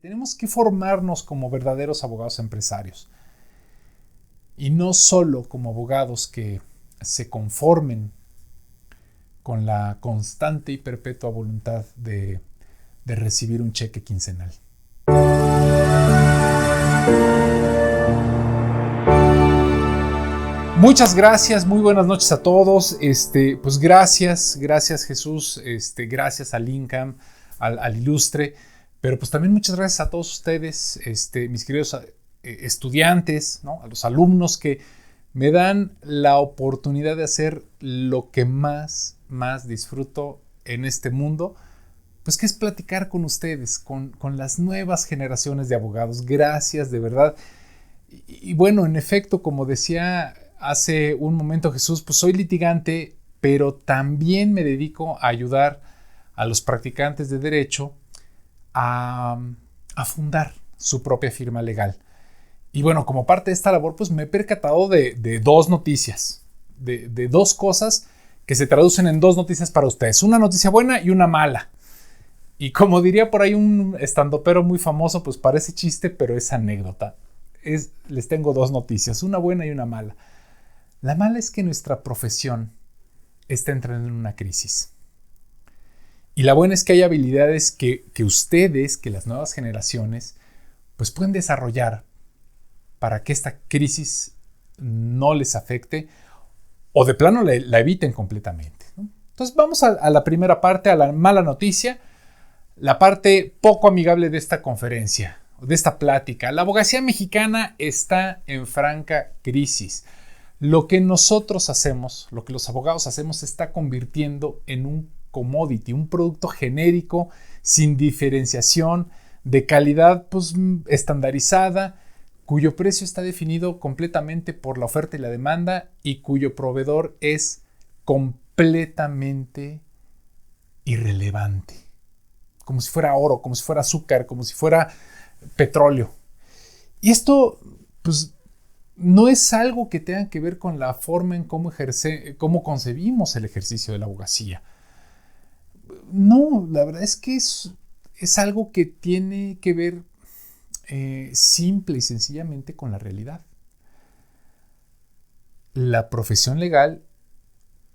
Tenemos que formarnos como verdaderos abogados empresarios y no solo como abogados que se conformen con la constante y perpetua voluntad de recibir un cheque quincenal. Muchas gracias, muy buenas noches a todos. Pues gracias Jesús, gracias al INCAM, al Ilustre, pero pues también muchas gracias a todos ustedes, mis queridos estudiantes, ¿no? A los alumnos que me dan la oportunidad de hacer lo que más disfruto en este mundo, pues que es platicar con ustedes, con las nuevas generaciones de abogados. Gracias, de verdad. Y bueno, en efecto, como decía hace un momento Jesús, pues soy litigante, pero también me dedico a ayudar a los practicantes de derecho a fundar su propia firma legal. Y bueno, como parte de esta labor, pues me he percatado de dos noticias, de dos cosas que se traducen en dos noticias para ustedes. Una noticia buena y una mala. Y como diría por ahí un estandopero muy famoso, pues parece chiste, pero es anécdota. Les tengo dos noticias, una buena y una mala. La mala es que nuestra profesión está entrando en una crisis. Y la buena es que hay habilidades que ustedes, que las nuevas generaciones, pues pueden desarrollar para que esta crisis no les afecte o de plano la eviten completamente, ¿no? Entonces vamos a la primera parte, a la mala noticia, la parte poco amigable de esta conferencia, de esta plática. La abogacía mexicana está en franca crisis. Lo que nosotros hacemos, lo que los abogados hacemos, se está convirtiendo en un commodity, un producto genérico, sin diferenciación, de calidad pues estandarizada, cuyo precio está definido completamente por la oferta y la demanda y cuyo proveedor es completamente irrelevante. Como si fuera oro, como si fuera azúcar, como si fuera petróleo. Y esto, pues, no es algo que tenga que ver con la forma en cómo concebimos el ejercicio de la abogacía. No, la verdad es que es algo que tiene que ver simple y sencillamente con la realidad. La profesión legal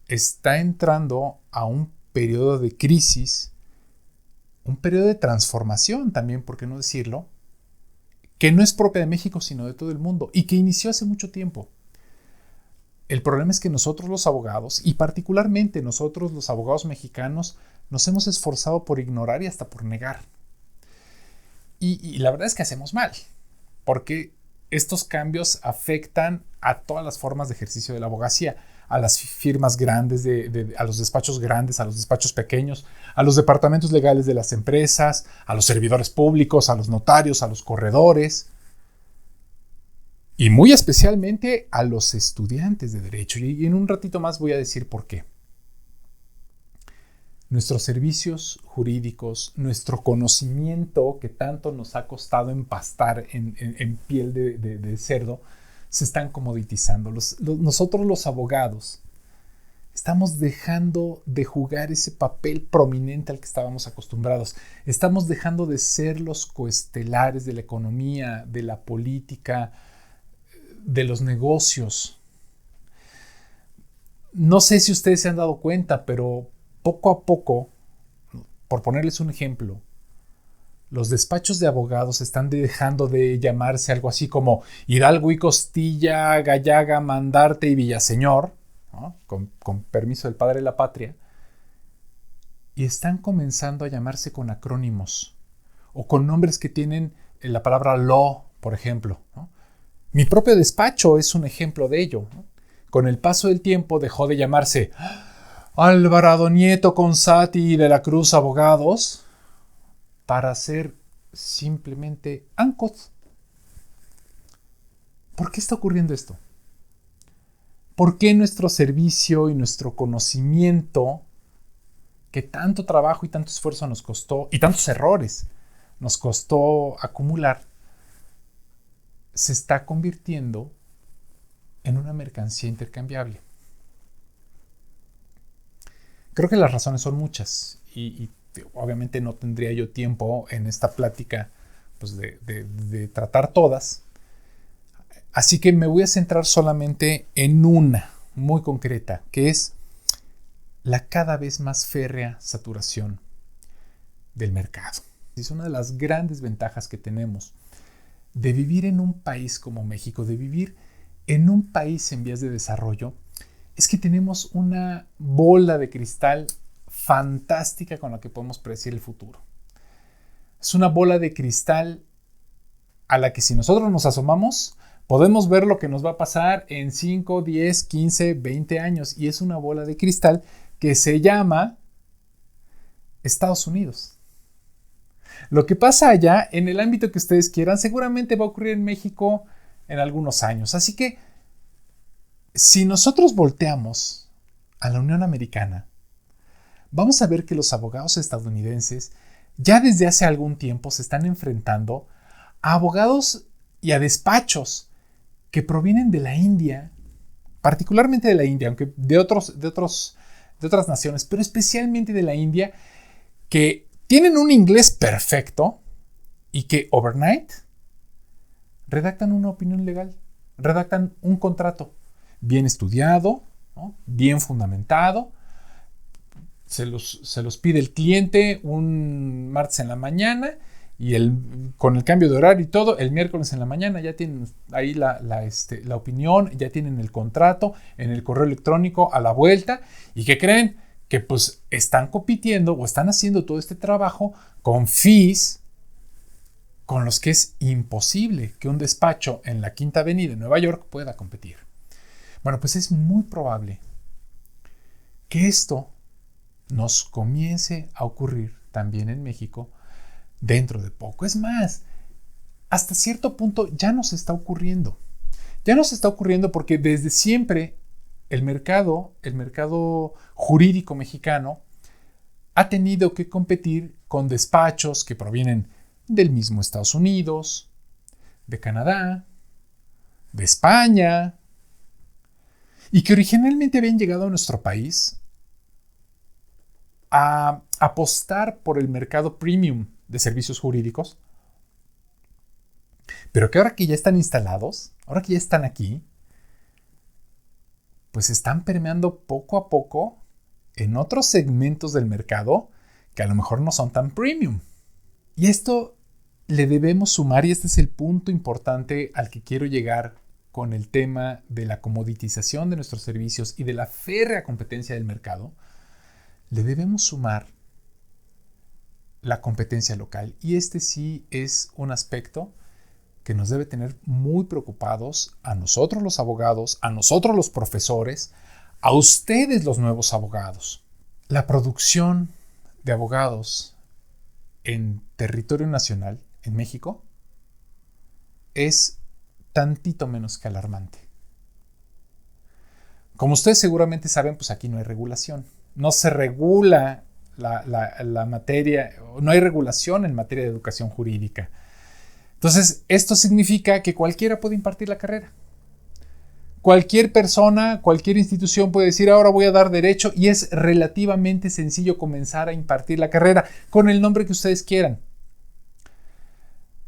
está entrando a un periodo de crisis, un periodo de transformación también, por qué no decirlo, que no es propia de México, sino de todo el mundo y que inició hace mucho tiempo. El problema es que nosotros los abogados, y particularmente nosotros los abogados mexicanos, nos hemos esforzado por ignorar y hasta por negar. Y la verdad es que hacemos mal, porque estos cambios afectan a todas las formas de ejercicio de la abogacía, a las firmas grandes, a los despachos grandes, a los despachos pequeños, a los departamentos legales de las empresas, a los servidores públicos, a los notarios, a los corredores y muy especialmente a los estudiantes de derecho. Y en un ratito más voy a decir por qué. Nuestros servicios jurídicos, nuestro conocimiento que tanto nos ha costado empastar en piel de cerdo, se están comoditizando. Nosotros los abogados estamos dejando de jugar ese papel prominente al que estábamos acostumbrados. Estamos dejando de ser los coestelares de la economía, de la política, de los negocios. No sé si ustedes se han dado cuenta, pero poco a poco, por ponerles un ejemplo, los despachos de abogados están dejando de llamarse algo así como Hidalgo y Costilla, Gallaga, Mandarte y Villaseñor, ¿no? con permiso del padre de la patria, y están comenzando a llamarse con acrónimos o con nombres que tienen la palabra law, por ejemplo, ¿no? Mi propio despacho es un ejemplo de ello, ¿no? Con el paso del tiempo dejó de llamarse Alvarado Nieto Consati de la Cruz Abogados para ser simplemente ANCOT. ¿Por qué está ocurriendo esto? ¿Por qué nuestro servicio y nuestro conocimiento, que tanto trabajo y tanto esfuerzo nos costó, y tantos errores nos costó acumular, se está convirtiendo en una mercancía intercambiable? Creo que las razones son muchas y obviamente no tendría yo tiempo en esta plática pues, de tratar todas. Así que me voy a centrar solamente en una muy concreta, que es la cada vez más férrea saturación del mercado. Es una de las grandes ventajas que tenemos de vivir en un país como México, de vivir en un país en vías de desarrollo, es que tenemos una bola de cristal fantástica con la que podemos predecir el futuro. Es una bola de cristal a la que si nosotros nos asomamos, podemos ver lo que nos va a pasar en 5, 10, 15, 20 años. Y es una bola de cristal que se llama Estados Unidos. Lo que pasa allá, en el ámbito que ustedes quieran, seguramente va a ocurrir en México en algunos años. Así que, si nosotros volteamos a la Unión Americana, vamos a ver que los abogados estadounidenses ya desde hace algún tiempo se están enfrentando a abogados y a despachos que provienen de la India, particularmente de la India, aunque de otras naciones, pero especialmente de la India, que tienen un inglés perfecto y que overnight redactan una opinión legal, redactan un contrato bien estudiado, ¿no? Bien fundamentado. Se los pide el cliente un martes en la mañana y con el cambio de horario y todo, el miércoles en la mañana ya tienen ahí la opinión, ya tienen el contrato en el correo electrónico a la vuelta. ¿Y qué creen? Que pues están compitiendo o están haciendo todo este trabajo con fees con los que es imposible que un despacho en la Quinta Avenida en Nueva York pueda competir. Bueno, pues es muy probable que esto nos comience a ocurrir también en México dentro de poco. Es más, hasta cierto punto ya nos está ocurriendo. Ya nos está ocurriendo porque desde siempre el mercado jurídico mexicano ha tenido que competir con despachos que provienen del mismo Estados Unidos, de Canadá, de España, y que originalmente habían llegado a nuestro país a apostar por el mercado premium de servicios jurídicos, pero que ahora que ya están instalados, ahora que ya están aquí, pues están permeando poco a poco en otros segmentos del mercado que a lo mejor no son tan premium. Y esto le debemos sumar, y este es el punto importante al que quiero llegar con el tema de la comoditización de nuestros servicios y de la férrea competencia del mercado, le debemos sumar la competencia local. Y este sí es un aspecto que nos debe tener muy preocupados a nosotros los abogados, a nosotros los profesores, a ustedes los nuevos abogados. La producción de abogados en territorio nacional, en México, es tantito menos que alarmante. Como ustedes seguramente saben, pues aquí no hay regulación. No se regula la materia, no hay regulación en materia de educación jurídica. Entonces, esto significa que cualquiera puede impartir la carrera. Cualquier persona, cualquier institución puede decir, ahora voy a dar derecho, y es relativamente sencillo comenzar a impartir la carrera con el nombre que ustedes quieran.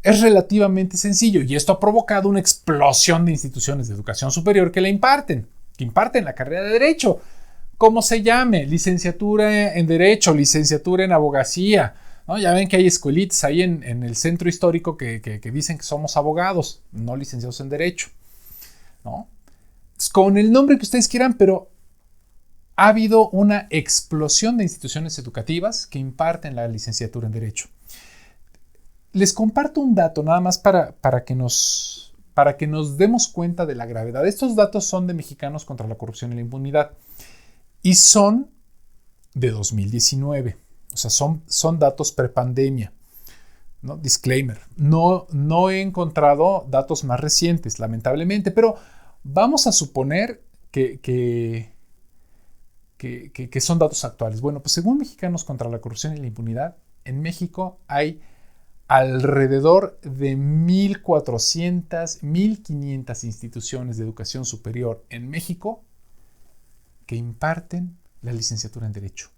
Es relativamente sencillo, y esto ha provocado una explosión de instituciones de educación superior que imparten la carrera de derecho. ¿Cómo se llame? Licenciatura en Derecho, licenciatura en Abogacía, ¿no? Ya ven que hay escuelitas ahí en el centro histórico que dicen que somos abogados, no licenciados en Derecho, ¿no? Con el nombre que ustedes quieran, pero ha habido una explosión de instituciones educativas que imparten la licenciatura en Derecho. Les comparto un dato nada más para que nos demos cuenta de la gravedad. Estos datos son de Mexicanos contra la Corrupción y la Impunidad y son de 2019. O sea, son datos prepandemia, ¿no? Disclaimer. No he encontrado datos más recientes, lamentablemente, pero vamos a suponer que son datos actuales. Bueno, pues según Mexicanos contra la Corrupción y la Impunidad, en México hay alrededor de 1,400, 1,500 instituciones de educación superior en México que imparten la licenciatura en Derecho.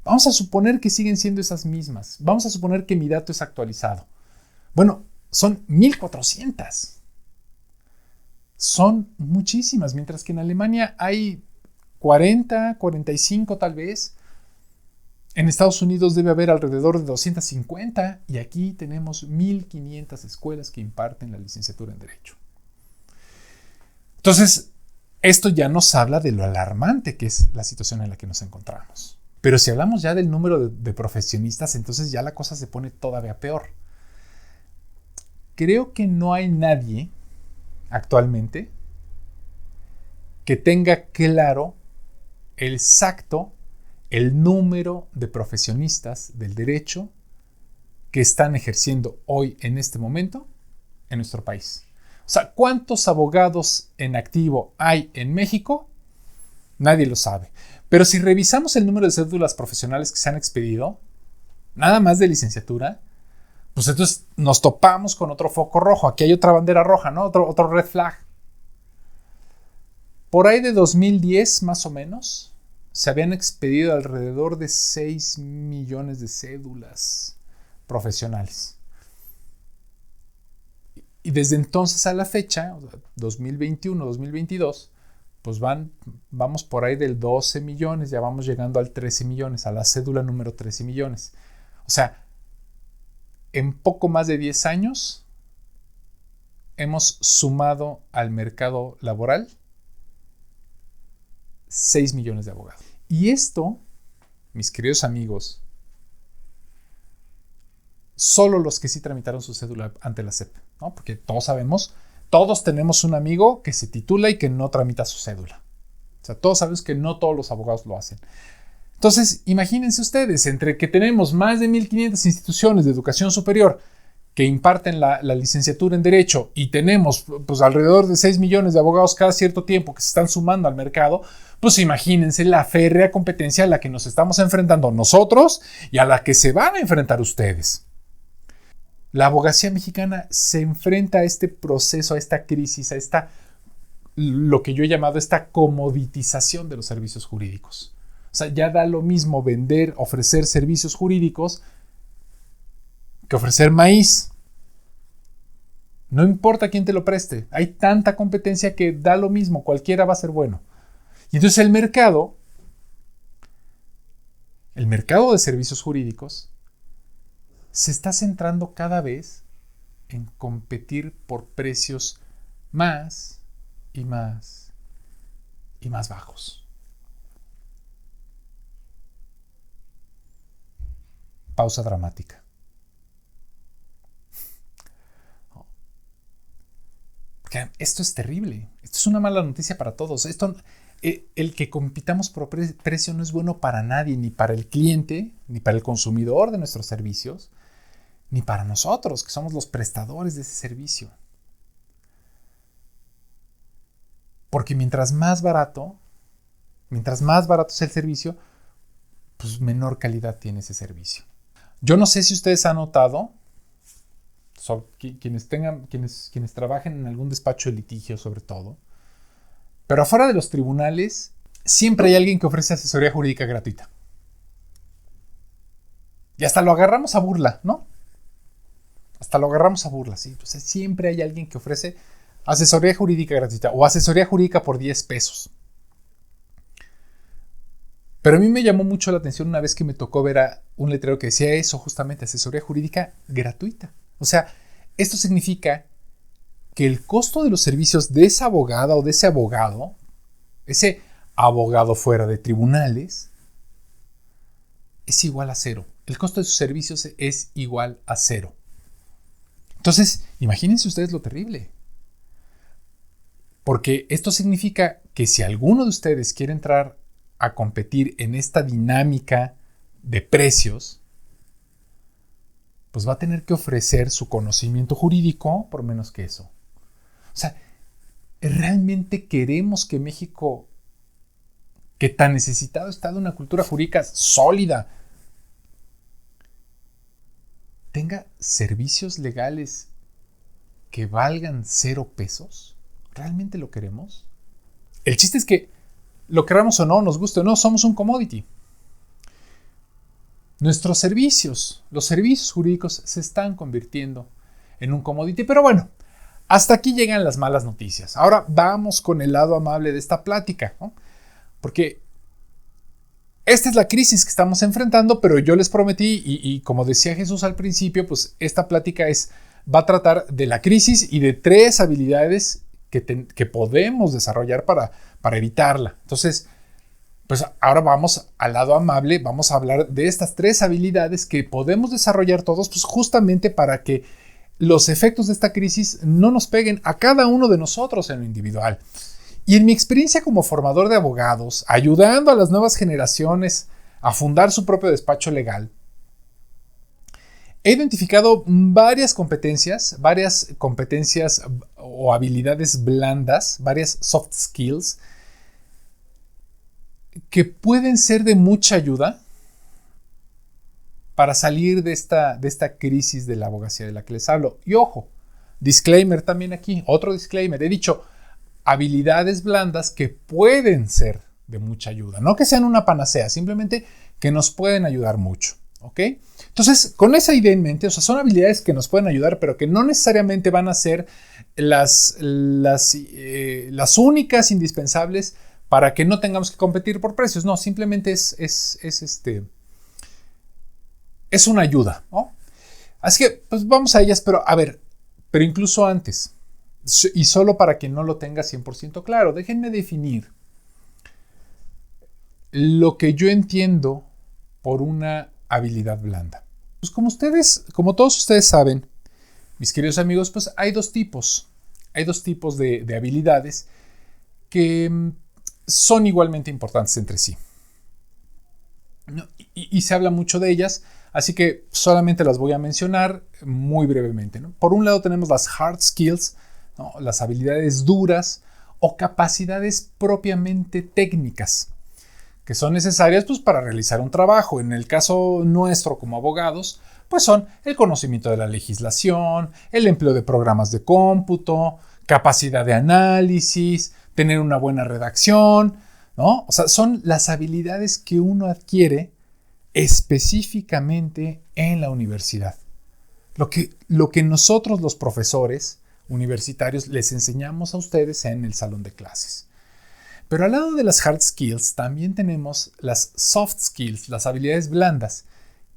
Vamos a suponer que siguen siendo esas mismas. Vamos a suponer que mi dato es actualizado. Bueno, son 1,400. Son muchísimas, mientras que en Alemania hay 40, 45 tal vez. En Estados Unidos debe haber alrededor de 250 y aquí tenemos 1,500 escuelas que imparten la licenciatura en Derecho. Entonces, esto ya nos habla de lo alarmante que es la situación en la que nos encontramos. Pero si hablamos ya del número de profesionistas, entonces ya la cosa se pone todavía peor. Creo que no hay nadie actualmente que tenga claro exacto el número de profesionistas del derecho que están ejerciendo hoy en este momento en nuestro país. O sea, ¿cuántos abogados en activo hay en México? Nadie lo sabe. Pero si revisamos el número de cédulas profesionales que se han expedido, nada más de licenciatura, pues entonces nos topamos con otro foco rojo. Aquí hay otra bandera roja, ¿no? Otro red flag. Por ahí de 2010, más o menos, se habían expedido alrededor de 6 millones de cédulas profesionales. Y desde entonces a la fecha, 2021, 2022, pues vamos por ahí del 12 millones, ya vamos llegando al 13 millones, a la cédula número 13 millones. O sea, en poco más de 10 años hemos sumado al mercado laboral 6 millones de abogados. Y esto, mis queridos amigos, solo los que sí tramitaron su cédula ante la SEP, ¿no? Porque todos sabemos, todos tenemos un amigo que se titula y que no tramita su cédula. O sea, todos sabemos que no todos los abogados lo hacen. Entonces, imagínense ustedes, entre que tenemos más de 1,500 instituciones de educación superior que imparten la licenciatura en Derecho y tenemos pues, alrededor de 6 millones de abogados cada cierto tiempo que se están sumando al mercado, pues imagínense la férrea competencia a la que nos estamos enfrentando nosotros y a la que se van a enfrentar ustedes. La abogacía mexicana se enfrenta a este proceso, a esta crisis, a lo que yo he llamado esta comoditización de los servicios jurídicos. O sea, ya da lo mismo ofrecer servicios jurídicos que ofrecer maíz. No importa quién te lo preste. Hay tanta competencia que da lo mismo. Cualquiera va a ser bueno. Y entonces el mercado de servicios jurídicos se está centrando cada vez en competir por precios más y más y más bajos. Pausa dramática. Porque esto es terrible. Esto es una mala noticia para todos. El que compitamos por precio no es bueno para nadie, ni para el cliente, ni para el consumidor de nuestros servicios, ni para nosotros, que somos los prestadores de ese servicio. Porque mientras más barato es el servicio, pues menor calidad tiene ese servicio. Yo no sé si ustedes han notado, quienes trabajen en algún despacho de litigio sobre todo, pero afuera de los tribunales siempre hay alguien que ofrece asesoría jurídica gratuita. Y hasta lo agarramos a burla, ¿no? Hasta lo agarramos a burla, ¿sí? Entonces siempre hay alguien que ofrece asesoría jurídica gratuita o asesoría jurídica por 10 pesos. Pero a mí me llamó mucho la atención una vez que me tocó ver a un letrero que decía eso, justamente, asesoría jurídica gratuita. O sea, esto significa que el costo de los servicios de esa abogada o de ese abogado fuera de tribunales, es igual a cero. El costo de sus servicios es igual a cero. Entonces, imagínense ustedes lo terrible. Porque esto significa que si alguno de ustedes quiere entrar a competir en esta dinámica de precios, pues va a tener que ofrecer su conocimiento jurídico por menos que eso. O sea, ¿realmente queremos que México, que tan necesitado está de una cultura jurídica sólida, tenga servicios legales que valgan 0 pesos? ¿Realmente lo queremos? El chiste es que, lo queramos o no, nos guste o no, somos un commodity. Nuestros servicios, los servicios jurídicos se están convirtiendo en un commodity. Pero bueno, hasta aquí llegan las malas noticias. Ahora vamos con el lado amable de esta plática, ¿no? Porque esta es la crisis que estamos enfrentando, pero yo les prometí, y como decía Jesús al principio, pues esta plática va a tratar de la crisis y de 3 habilidades que podemos desarrollar para evitarla. Entonces, pues ahora vamos al lado amable, vamos a hablar de estas 3 habilidades que podemos desarrollar todos, pues justamente para que los efectos de esta crisis no nos peguen a cada uno de nosotros en lo individual. Y en mi experiencia como formador de abogados, ayudando a las nuevas generaciones a fundar su propio despacho legal, he identificado varias competencias o habilidades blandas, varias soft skills, que pueden ser de mucha ayuda para salir de esta crisis de la abogacía de la que les hablo. Y ojo, disclaimer también aquí, otro disclaimer, he dicho habilidades blandas que pueden ser de mucha ayuda, no que sean una panacea, simplemente que nos pueden ayudar mucho, ¿ok? Entonces, con esa idea en mente, o sea, son habilidades que nos pueden ayudar, pero que no necesariamente van a ser las únicas indispensables para que no tengamos que competir por precios. No, simplemente es una ayuda, ¿no? Así que, pues vamos a ellas, pero incluso antes, y solo para que no lo tenga 100% claro, déjenme definir lo que yo entiendo por una habilidad blanda. Pues como todos ustedes saben, mis queridos amigos, pues hay dos tipos de habilidades que son igualmente importantes entre sí. Y se habla mucho de ellas, así que solamente las voy a mencionar muy brevemente, ¿no? Por un lado tenemos las hard skills, ¿no? Las habilidades duras o capacidades propiamente técnicas, que son necesarias pues, para realizar un trabajo. En el caso nuestro como abogados, pues son el conocimiento de la legislación, el empleo de programas de cómputo, capacidad de análisis, tener una buena redacción, ¿no? O sea, son las habilidades que uno adquiere específicamente en la universidad. Lo que nosotros los profesores universitarios les enseñamos a ustedes en el salón de clases. Pero al lado de las hard skills también tenemos las soft skills, las habilidades blandas,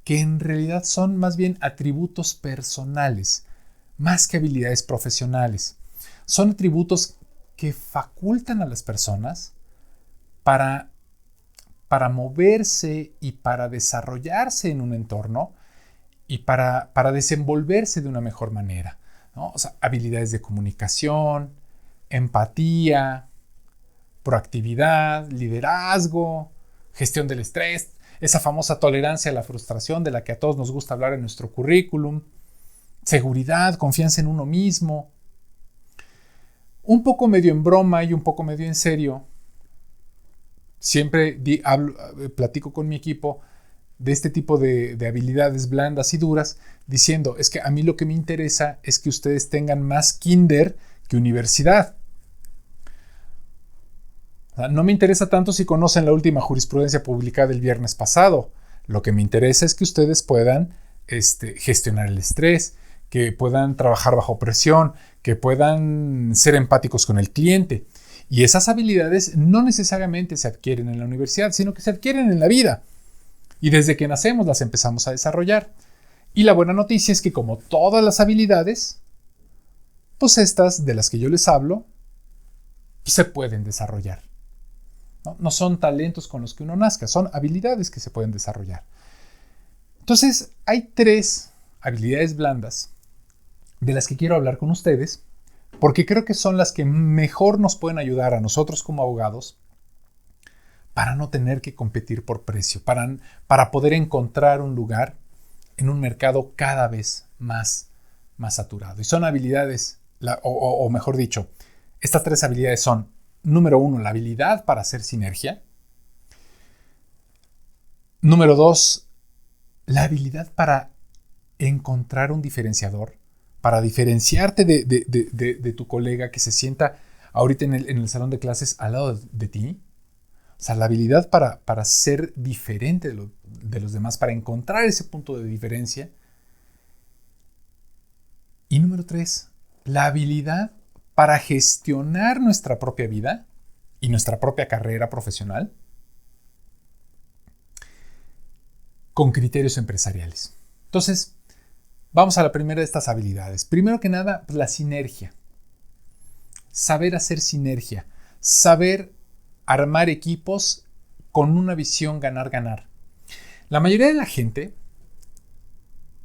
que en realidad son más bien atributos personales, más que habilidades profesionales. Son atributos que facultan a las personas para moverse y para desarrollarse en un entorno y para desenvolverse de una mejor manera, ¿no? O sea, habilidades de comunicación, empatía, proactividad, liderazgo, gestión del estrés, esa famosa tolerancia a la frustración de la que a todos nos gusta hablar en nuestro currículum, seguridad, confianza en uno mismo. Un poco medio en broma y un poco medio en serio, siempre platico con mi equipo de este tipo de habilidades blandas y duras, diciendo, es que a mí lo que me interesa es que ustedes tengan más kinder que universidad. O sea, no me interesa tanto si conocen la última jurisprudencia publicada el viernes pasado. Lo que me interesa es que ustedes puedan gestionar el estrés, que puedan trabajar bajo presión, que puedan ser empáticos con el cliente. Y esas habilidades no necesariamente se adquieren en la universidad, sino que se adquieren en la vida. Y desde que nacemos las empezamos a desarrollar. Y la buena noticia es que como todas las habilidades, pues estas de las que yo les hablo, se pueden desarrollar. No son talentos con los que uno nazca, son habilidades que se pueden desarrollar. Entonces, hay 3 habilidades blandas de las que quiero hablar con ustedes, porque creo que son las que mejor nos pueden ayudar a nosotros como abogados para no tener que competir por precio, para poder encontrar un lugar en un mercado cada vez más saturado. Y son habilidades, o mejor dicho, estas 3 habilidades son, número 1, la habilidad para hacer sinergia. Número 2, la habilidad para encontrar un diferenciador, para diferenciarte de tu colega que se sienta ahorita en el salón de clases al lado de ti. O sea, la habilidad para ser diferente de los demás, para encontrar ese punto de diferencia. Y número 3, la habilidad para gestionar nuestra propia vida y nuestra propia carrera profesional con criterios empresariales. Entonces, vamos a la primera de estas habilidades. Primero que nada, pues la sinergia. Saber hacer sinergia. Saber armar equipos con una visión ganar-ganar. La mayoría de la gente,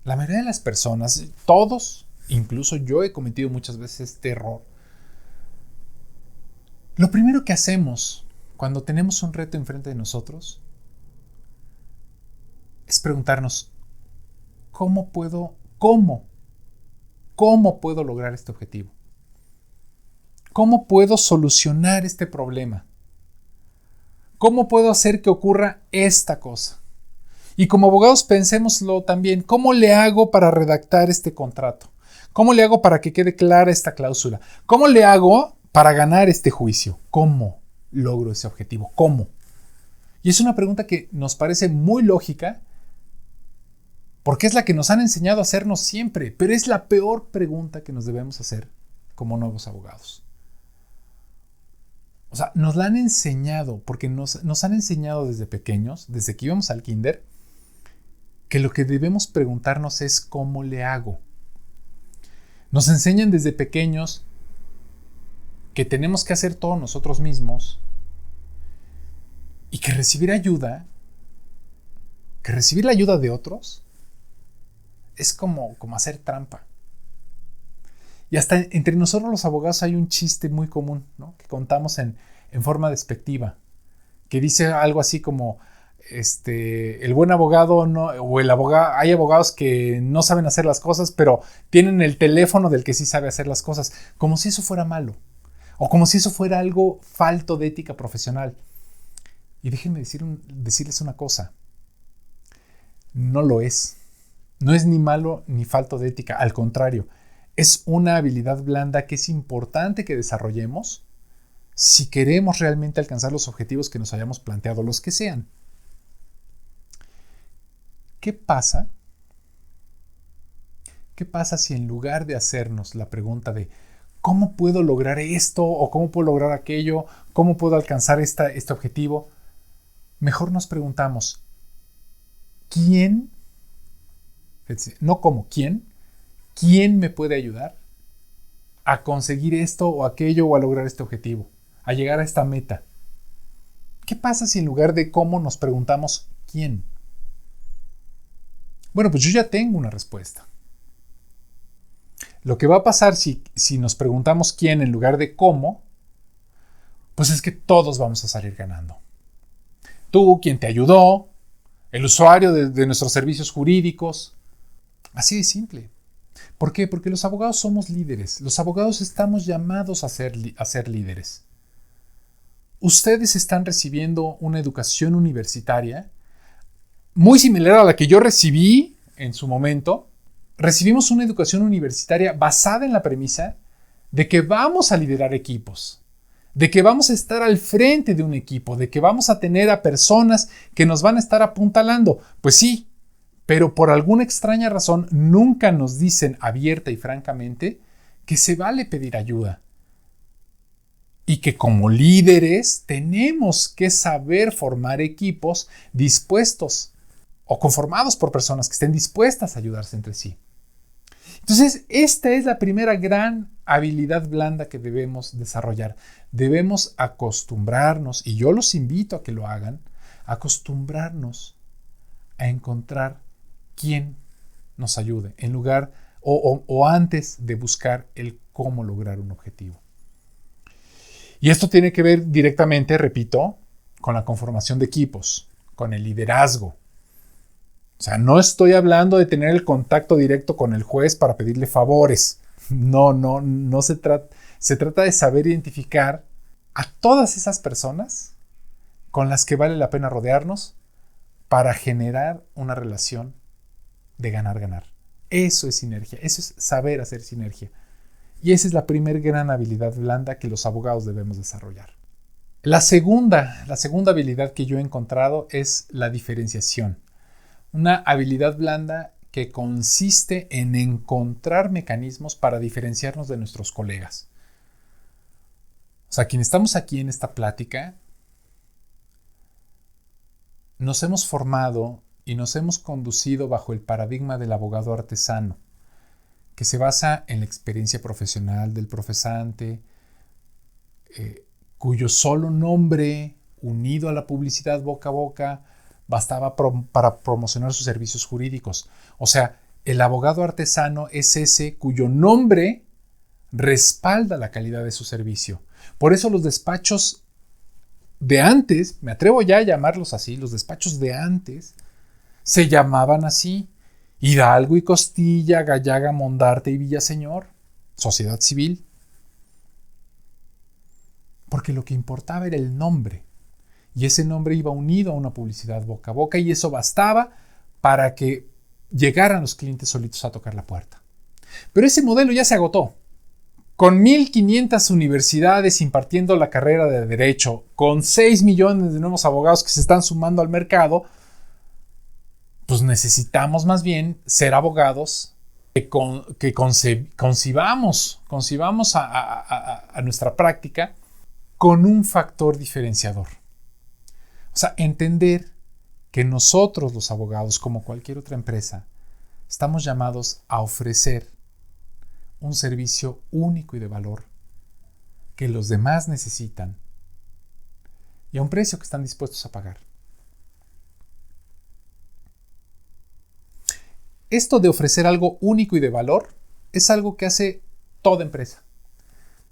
la mayoría de las personas, todos, incluso yo he cometido muchas veces este error. Lo primero que hacemos cuando tenemos un reto enfrente de nosotros es preguntarnos, ¿cómo puedo lograr este objetivo? ¿Cómo puedo solucionar este problema? ¿Cómo puedo hacer que ocurra esta cosa? Y como abogados pensémoslo también, ¿cómo le hago para redactar este contrato? ¿Cómo le hago para que quede clara esta cláusula? ¿Cómo le hago para ganar este juicio? ¿Cómo logro ese objetivo? ¿Cómo? Y es una pregunta que nos parece muy lógica porque es la que nos han enseñado a hacernos siempre, pero es la peor pregunta que nos debemos hacer como nuevos abogados. O sea, nos la han enseñado, porque nos han enseñado desde pequeños, desde que íbamos al kinder, que lo que debemos preguntarnos es ¿cómo le hago? Nos enseñan desde pequeños que tenemos que hacer todo nosotros mismos y que recibir la ayuda de otros es como hacer trampa. Y hasta entre nosotros los abogados hay un chiste muy común, ¿no? Que contamos en forma despectiva, que dice algo así como el buen abogado no, o el abogado, hay abogados que no saben hacer las cosas, pero tienen el teléfono del que sí sabe hacer las cosas, como si eso fuera malo, o como si eso fuera algo falto de ética profesional. Y déjenme decirles una cosa, no lo es. No es ni malo ni falto de ética, al contrario, es una habilidad blanda que es importante que desarrollemos si queremos realmente alcanzar los objetivos que nos hayamos planteado, los que sean. ¿Qué pasa? ¿Qué pasa si en lugar de hacernos la pregunta de ¿cómo puedo lograr esto? ¿O cómo puedo lograr aquello? ¿Cómo puedo alcanzar este objetivo? Mejor nos preguntamos, ¿quién? No cómo, ¿quién? ¿Quién me puede ayudar a conseguir esto o aquello o a lograr este objetivo? A llegar a esta meta. ¿Qué pasa si en lugar de cómo nos preguntamos quién? Bueno, pues yo ya tengo una respuesta. Lo que va a pasar si nos preguntamos quién en lugar de cómo, pues es que todos vamos a salir ganando. Tú, quien te ayudó, el usuario de nuestros servicios jurídicos. Así de simple. ¿Por qué? Porque los abogados somos líderes. Los abogados estamos llamados a ser líderes. Ustedes están recibiendo una educación universitaria muy similar a la que yo recibí en su momento. Recibimos una educación universitaria basada en la premisa de que vamos a liderar equipos, de que vamos a estar al frente de un equipo, de que vamos a tener a personas que nos van a estar apuntalando. Pues sí, pero por alguna extraña razón nunca nos dicen abierta y francamente que se vale pedir ayuda. Y que como líderes tenemos que saber formar equipos dispuestos o conformados por personas que estén dispuestas a ayudarse entre sí. Entonces, esta es la primera gran habilidad blanda que debemos desarrollar. Debemos acostumbrarnos, y yo los invito a que lo hagan, acostumbrarnos a encontrar quién nos ayude en lugar o antes de buscar el cómo lograr un objetivo. Y esto tiene que ver directamente, repito, con la conformación de equipos, con el liderazgo. O sea, no estoy hablando de tener el contacto directo con el juez para pedirle favores. No se trata. Se trata de saber identificar a todas esas personas con las que vale la pena rodearnos para generar una relación de ganar-ganar. Eso es sinergia, eso es saber hacer sinergia. Y esa es la primera gran habilidad blanda que los abogados debemos desarrollar. La segunda habilidad que yo he encontrado es la diferenciación. Una habilidad blanda que consiste en encontrar mecanismos para diferenciarnos de nuestros colegas. O sea, quienes estamos aquí en esta plática, nos hemos formado y nos hemos conducido bajo el paradigma del abogado artesano, que se basa en la experiencia profesional del profesante, cuyo solo nombre, unido a la publicidad boca a boca, bastaba para promocionar sus servicios jurídicos. O sea, el abogado artesano es ese cuyo nombre respalda la calidad de su servicio. Por eso los despachos de antes, me atrevo ya a llamarlos así, los despachos de antes se llamaban así: Hidalgo y Costilla, Gallaga, Mondarte y Villaseñor, sociedad civil. Porque lo que importaba era el nombre. Y ese nombre iba unido a una publicidad boca a boca, y eso bastaba para que llegaran los clientes solitos a tocar la puerta. Pero ese modelo ya se agotó. Con 1,500 universidades impartiendo la carrera de Derecho, con 6 millones de nuevos abogados que se están sumando al mercado, pues necesitamos más bien ser abogados que concibamos a nuestra práctica con un factor diferenciador. O sea, entender que nosotros los abogados, como cualquier otra empresa, estamos llamados a ofrecer un servicio único y de valor que los demás necesitan y a un precio que están dispuestos a pagar. Esto de ofrecer algo único y de valor es algo que hace toda empresa.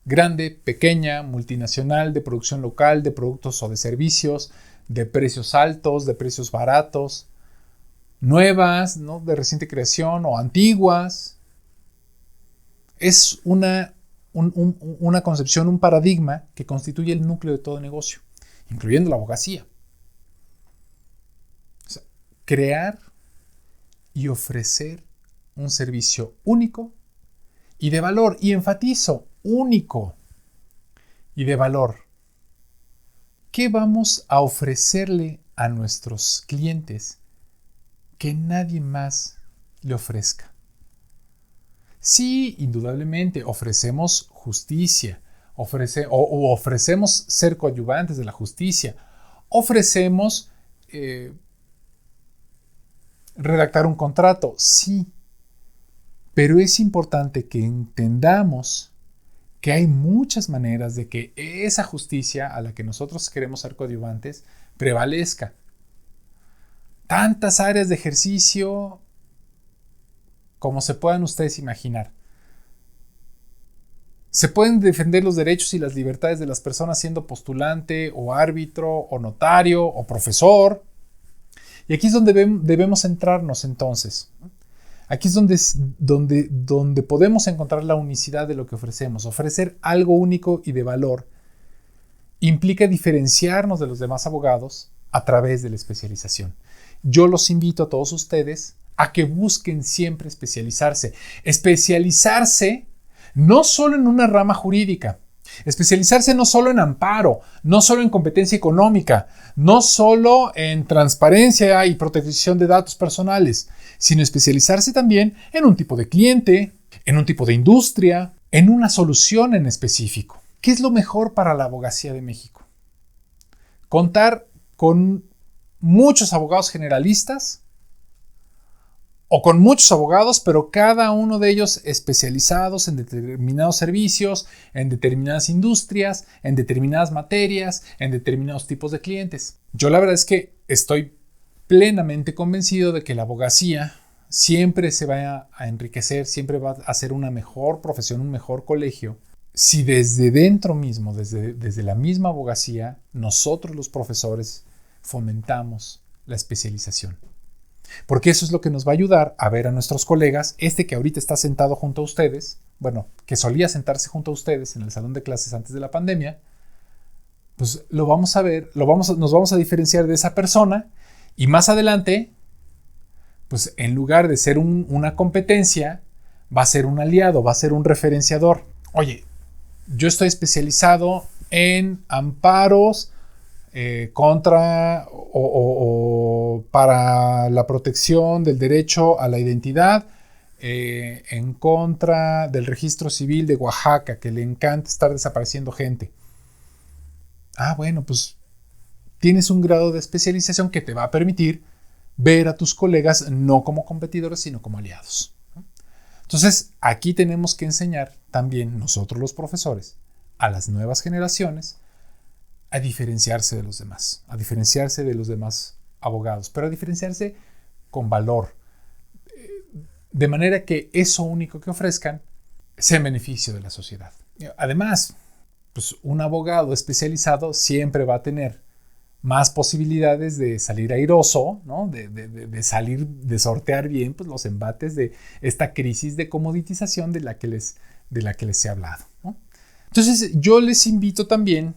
Grande, pequeña, multinacional, de producción local, de productos o de servicios, de precios altos, de precios baratos, nuevas, ¿no?, de reciente creación o antiguas. Es una concepción, un paradigma que constituye el núcleo de todo negocio, incluyendo la abogacía. O sea, crear y ofrecer un servicio único y de valor, y enfatizo, único y de valor. ¿Qué vamos a ofrecerle a nuestros clientes que nadie más le ofrezca? Sí, indudablemente ofrecemos justicia, ofrecemos ser coadyuvantes de la justicia, ofrecemos redactar un contrato, sí, pero es importante que entendamos que hay muchas maneras de que esa justicia a la que nosotros queremos ser coadyuvantes prevalezca. Tantas áreas de ejercicio como se puedan ustedes imaginar. Se pueden defender los derechos y las libertades de las personas siendo postulante o árbitro o notario o profesor. Y aquí es donde debemos centrarnos entonces. Aquí es donde podemos encontrar la unicidad de lo que ofrecemos. Ofrecer algo único y de valor implica diferenciarnos de los demás abogados a través de la especialización. Yo los invito a todos ustedes a que busquen siempre especializarse. Especializarse no solo en una rama jurídica. Especializarse no solo en amparo, no solo en competencia económica, no solo en transparencia y protección de datos personales, sino especializarse también en un tipo de cliente, en un tipo de industria, en una solución en específico. ¿Qué es lo mejor para la abogacía de México? Contar con muchos abogados generalistas o con muchos abogados, pero cada uno de ellos especializados en determinados servicios, en determinadas industrias, en determinadas materias, en determinados tipos de clientes. Yo la verdad es que estoy plenamente convencido de que la abogacía siempre se va a enriquecer, siempre va a ser una mejor profesión, un mejor colegio, si desde dentro mismo, desde la misma abogacía, nosotros los profesores fomentamos la especialización. Porque eso es lo que nos va a ayudar a ver a nuestros colegas, que ahorita está sentado junto a ustedes, bueno, que solía sentarse junto a ustedes en el salón de clases antes de la pandemia, pues lo vamos a ver, nos vamos a diferenciar de esa persona, y más adelante, pues en lugar de ser una competencia, va a ser un aliado, va a ser un referenciador. Oye, yo estoy especializado en amparos, contra o para la protección del derecho a la identidad, en contra del registro civil de Oaxaca, que le encanta estar desapareciendo gente. Ah, bueno, pues tienes un grado de especialización que te va a permitir ver a tus colegas no como competidores, sino como aliados. Entonces, aquí tenemos que enseñar también nosotros los profesores a las nuevas generaciones a diferenciarse de los demás, a diferenciarse de los demás abogados, pero a diferenciarse con valor, de manera que eso único que ofrezcan sea en beneficio de la sociedad. Además, pues un abogado especializado siempre va a tener más posibilidades de salir airoso, ¿no? de salir, de sortear bien pues, los embates de esta crisis de comoditización de la que les he hablado, ¿no? Entonces, yo les invito también,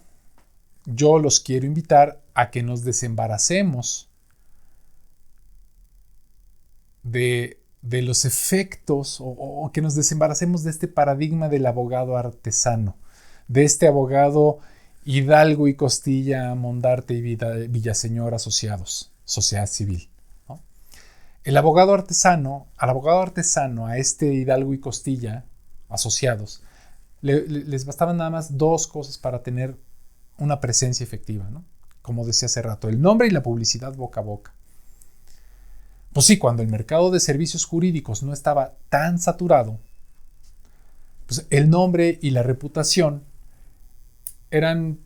yo los quiero invitar a que nos desembaracemos de los efectos o que nos desembaracemos de este paradigma del abogado artesano, de este abogado Hidalgo y Costilla, Mondarte y Villaseñor asociados, sociedad civil, ¿no? Al abogado artesano, a este Hidalgo y Costilla asociados, les bastaban nada más dos cosas para tener una presencia efectiva, ¿no? Como decía hace rato, el nombre y la publicidad boca a boca. Pues sí, cuando el mercado de servicios jurídicos no estaba tan saturado, pues el nombre y la reputación eran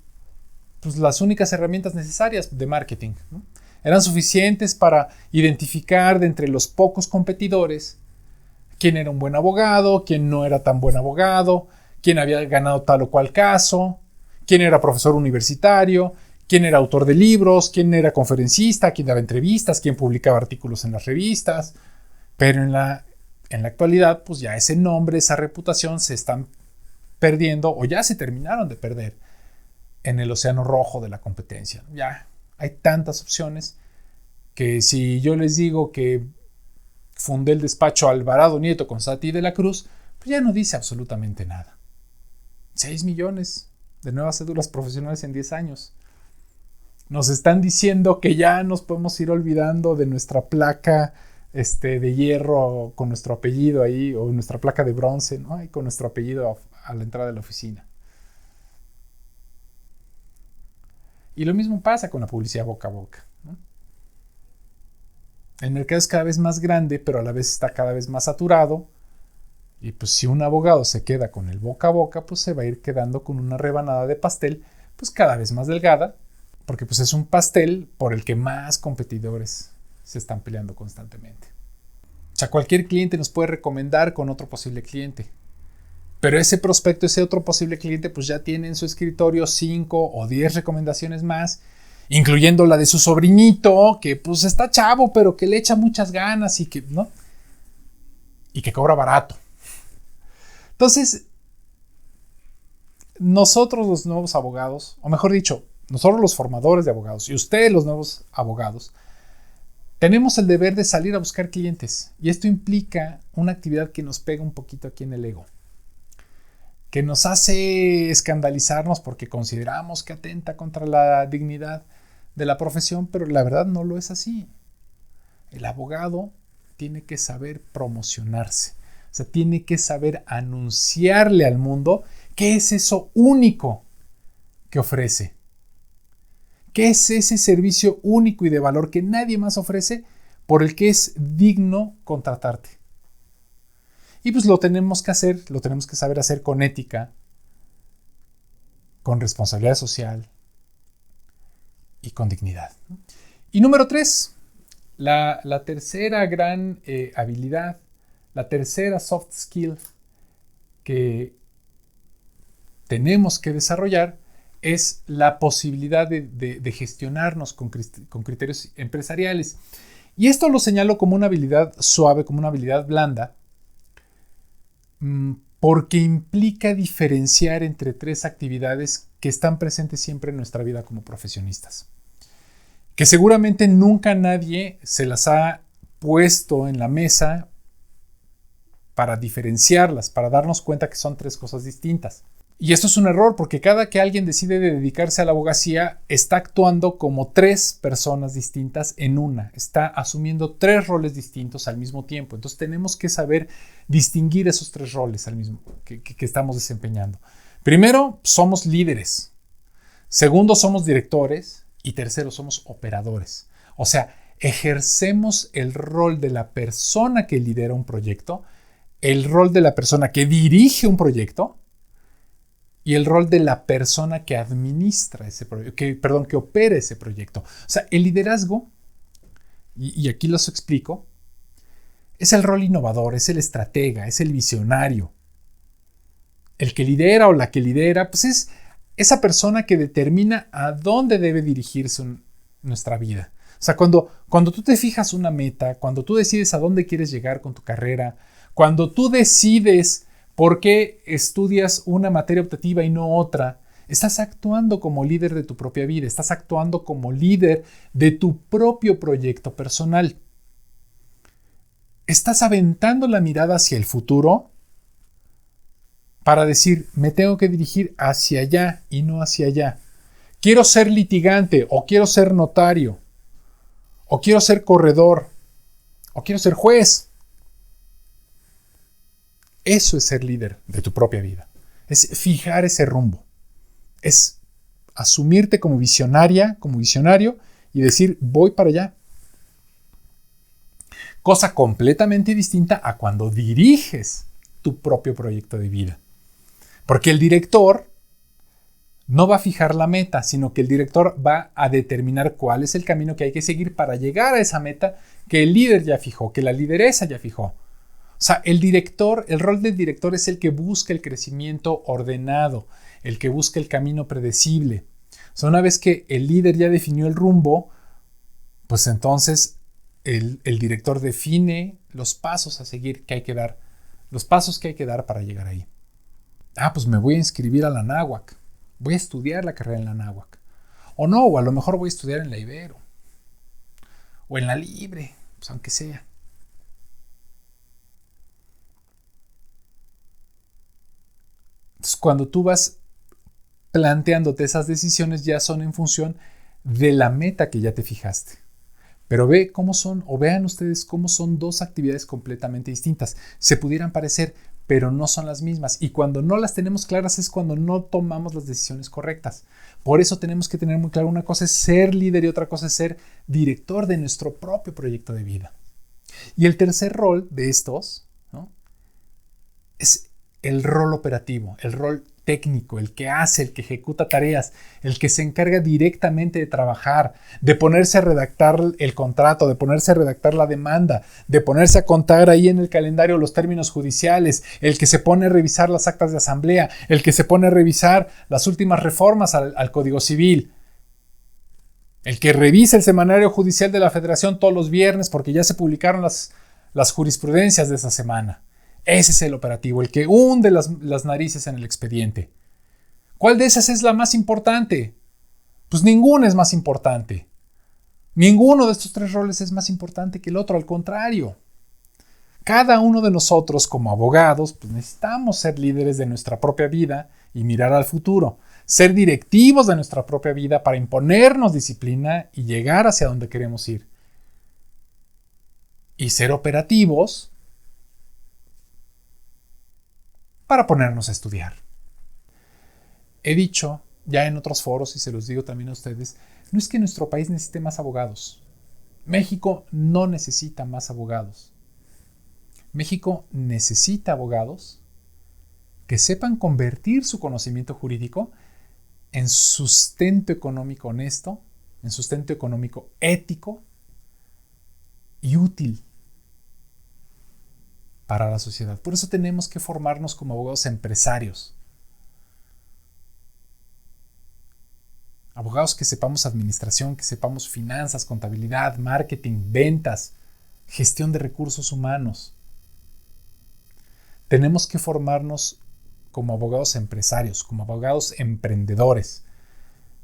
pues, las únicas herramientas necesarias de marketing, ¿no? Eran suficientes para identificar de entre los pocos competidores quién era un buen abogado, quién no era tan buen abogado, quién había ganado tal o cual caso, quién era profesor universitario, quién era autor de libros, quién era conferencista, quién daba entrevistas, quién publicaba artículos en las revistas. Pero en la actualidad, pues ya ese nombre, esa reputación se están perdiendo o ya se terminaron de perder en el océano rojo de la competencia. Ya hay tantas opciones que si yo les digo que fundé el despacho Alvarado Nieto con Sati de la Cruz, pues ya no dice absolutamente nada. 6 millones de nuevas cédulas profesionales en 10 años. Nos están diciendo que ya nos podemos ir olvidando de nuestra placa de hierro con nuestro apellido ahí, o nuestra placa de bronce, ¿no? Ahí con nuestro apellido a la entrada de la oficina. Y lo mismo pasa con la publicidad boca a boca, ¿no? El mercado es cada vez más grande, pero a la vez está cada vez más saturado. Y pues si un abogado se queda con el boca a boca, pues se va a ir quedando con una rebanada de pastel, pues cada vez más delgada, porque pues es un pastel por el que más competidores se están peleando constantemente. O sea, cualquier cliente nos puede recomendar con otro posible cliente. Pero ese prospecto, ese otro posible cliente, pues ya tiene en su escritorio 5 o 10 recomendaciones más, incluyendo la de su sobrinito, que pues está chavo, pero que le echa muchas ganas y que, ¿no? Y que cobra barato. Entonces, nosotros los nuevos abogados, o mejor dicho, nosotros los formadores de abogados y ustedes los nuevos abogados, tenemos el deber de salir a buscar clientes. Y esto implica una actividad que nos pega un poquito aquí en el ego, que nos hace escandalizarnos porque consideramos que atenta contra la dignidad de la profesión, pero la verdad no lo es así. El abogado tiene que saber promocionarse, o sea, tiene que saber anunciarle al mundo qué es eso único que ofrece. ¿Qué es ese servicio único y de valor que nadie más ofrece por el que es digno contratarte? Y pues lo tenemos que saber hacer con ética, con responsabilidad social y con dignidad. Y número 3, la tercera gran habilidad, la tercera soft skill que tenemos que desarrollar es la posibilidad de gestionarnos con criterios empresariales. Y esto lo señalo como una habilidad suave, como una habilidad blanda, porque implica diferenciar entre 3 actividades que están presentes siempre en nuestra vida como profesionistas, que seguramente nunca nadie se las ha puesto en la mesa para diferenciarlas, para darnos cuenta que son tres cosas distintas. Y esto es un error porque cada que alguien decide dedicarse a la abogacía está actuando como tres personas distintas en una. Está asumiendo tres roles distintos al mismo tiempo. Entonces tenemos que saber distinguir esos tres roles al mismo que estamos desempeñando. Primero, somos líderes. Segundo, somos directores. Y tercero, somos operadores. O sea, ejercemos el rol de la persona que lidera un proyecto, el rol de la persona que dirige un proyecto y el rol de la persona que administra ese proyecto, que opera ese proyecto. O sea, el liderazgo, y aquí los explico, es el rol innovador, es el estratega, es el visionario. El que lidera o la que lidera, pues es esa persona que determina a dónde debe dirigirse nuestra vida. O sea, cuando tú te fijas una meta, cuando tú decides a dónde quieres llegar con tu carrera, cuando tú decides por qué estudias una materia optativa y no otra, estás actuando como líder de tu propia vida, estás actuando como líder de tu propio proyecto personal. Estás aventando la mirada hacia el futuro para decir, me tengo que dirigir hacia allá y no hacia allá. Quiero ser litigante, o quiero ser notario, o quiero ser corredor, o quiero ser juez. Eso es ser líder de tu propia vida. Es fijar ese rumbo. Es asumirte como visionaria, como visionario y decir, voy para allá. Cosa completamente distinta a cuando diriges tu propio proyecto de vida. Porque el director no va a fijar la meta, sino que el director va a determinar cuál es el camino que hay que seguir para llegar a esa meta que el líder ya fijó, que la lideresa ya fijó. O sea, el rol del director es el que busca el crecimiento ordenado, el que busca el camino predecible. O sea, una vez que el líder ya definió el rumbo, pues entonces el director define los pasos a seguir que hay que dar, los pasos que hay que dar para llegar ahí. Pues me voy a inscribir a la Anáhuac. Voy a estudiar la carrera en la Anáhuac. O no, o a lo mejor voy a estudiar en la Ibero. O en la Libre, pues aunque sea. Entonces, cuando tú vas planteándote esas decisiones, ya son en función de la meta que ya te fijaste. Pero vean ustedes cómo son dos actividades completamente distintas. Se pudieran parecer, pero no son las mismas. Y cuando no las tenemos claras es cuando no tomamos las decisiones correctas. Por eso tenemos que tener muy claro, una cosa es ser líder y otra cosa es ser director de nuestro propio proyecto de vida. Y el tercer rol de estos, ¿no?, es el rol operativo, el rol técnico, el que hace, el que ejecuta tareas, el que se encarga directamente de trabajar, de ponerse a redactar el contrato, de ponerse a redactar la demanda, de ponerse a contar ahí en el calendario los términos judiciales, el que se pone a revisar las actas de asamblea, el que se pone a revisar las últimas reformas al Código Civil, el que revisa el semanario judicial de la Federación todos los viernes porque ya se publicaron las jurisprudencias de esa semana. Ese es el operativo, el que hunde las narices en el expediente. ¿Cuál de esas es la más importante? Pues ninguna es más importante. Ninguno de estos tres roles es más importante que el otro, al contrario. Cada uno de nosotros como abogados, pues necesitamos ser líderes de nuestra propia vida y mirar al futuro. Ser directivos de nuestra propia vida para imponernos disciplina y llegar hacia donde queremos ir. Y ser operativos para ponernos a estudiar. He dicho ya en otros foros, y se los digo también a ustedes, no es que nuestro país necesite más abogados. México no necesita más abogados. México necesita abogados que sepan convertir su conocimiento jurídico en sustento económico honesto, en sustento económico ético y útil para la sociedad. Por eso tenemos que formarnos como abogados empresarios. Abogados que sepamos administración, que sepamos finanzas, contabilidad, marketing, ventas, gestión de recursos humanos. Tenemos que formarnos como abogados empresarios, como abogados emprendedores,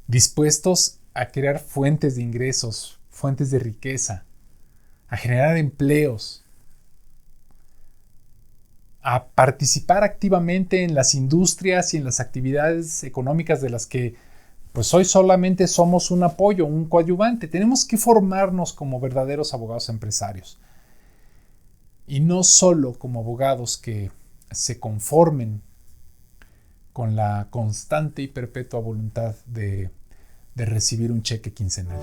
dispuestos a crear fuentes de ingresos, fuentes de riqueza, a generar empleos. a participar activamente en las industrias y en las actividades económicas de las que pues hoy solamente somos un apoyo, un coadyuvante. Tenemos que formarnos como verdaderos abogados empresarios. Y no solo como abogados que se conformen con la constante y perpetua voluntad de recibir un cheque quincenal.